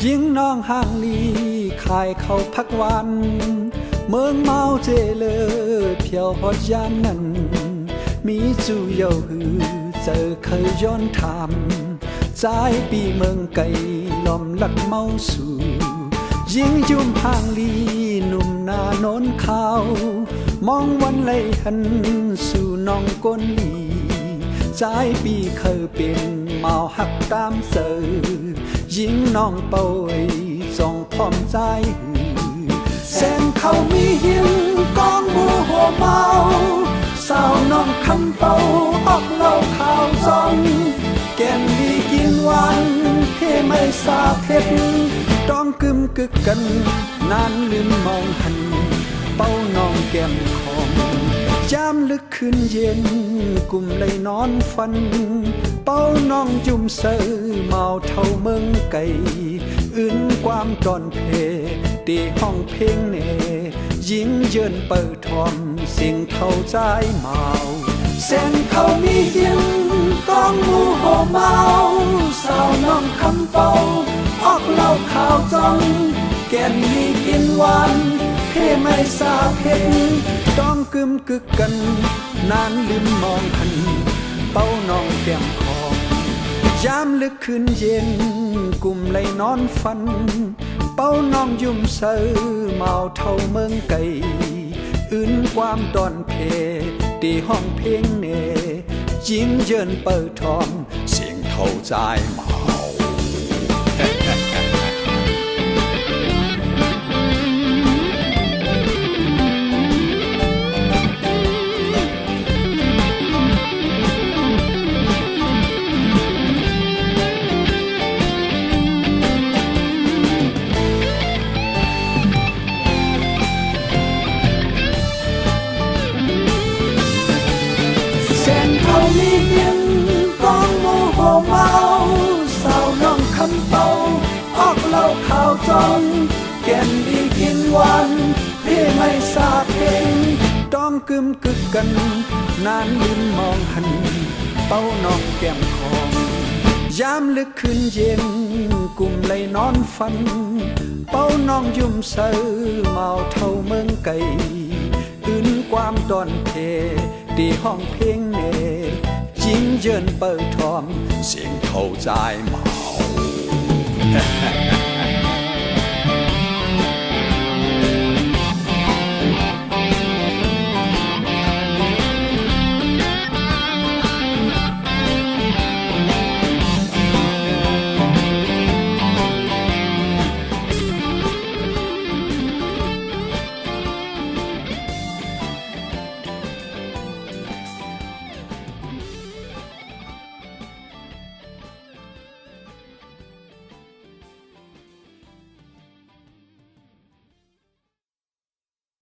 ยิงน้องห่างนี้ขายเขาพักวันเมืองเมาเจเลอเพียวพอดยามนั้นมีจูเยาหือเจอเคยย้อนถามใจปีเมืองไก่ล้อมหลักเมาสู่ยิงยุ่มห่างลีหนุ่มหน้าโน้นขาวมองวันไล่หันสู่น้องก้นลีใจปีเคยเป็นเมาหักตามเสือยิงน้องเป่ยส่องพร้อมใจหือแสงเขามีหินกองหมู่หัวเมาสาวน้องคำเป่าออกเล่าข่าวจองแก้มดีกินหวานเทไม่สาเพชรต้องกึมกึกกันนานลืมมองหันเป้าน้องแก้มของยามลึกคืนเย็นกุมเลยนอนฝันเป้าน้องจุ่มเสือเมาเท่าเมืองไก่อื่นความตอนเพตีห้องเพลงเนยิงเยินเปิดทอมเสียงเข้าใจเมาแสงเขามีหินกองหมู่หัวเมาสาวน้องคำเป่าออกเล่าข่าวจ้องแก่นมีกินหวานเพ่ไม่สาเพชรต้องกึมกึกกันนานลืมมองหันเป้าน้องแก้มของยามลึกคืนเย็นกุมเลยนอนฝันเป้าน้องยุ่มเสือเมาเท่าเมืองไก่อื่นความตอนเพตีห้องเพลงเนยิงเยินเปิดทอมเสียงเท่าใจเมามีเหียนกองหมู่หัวเมาสาวน้องคำเป่าออกเล่าข่าวจองแก่นดีกินหวานเพ่ไม่สาเพลงต้องกึมกึกกันนานลืมมองหันเป้าน้องแก้มของยามลึกคืนเย็นกุมเลยนอนฝันเป้าน้องยุ่มเสือเมาเท่าเมืองไก่อื่นความตอนเพตีห้องเพลงเนยิงเยินเปิดทอมเสียงเข้าใจเมา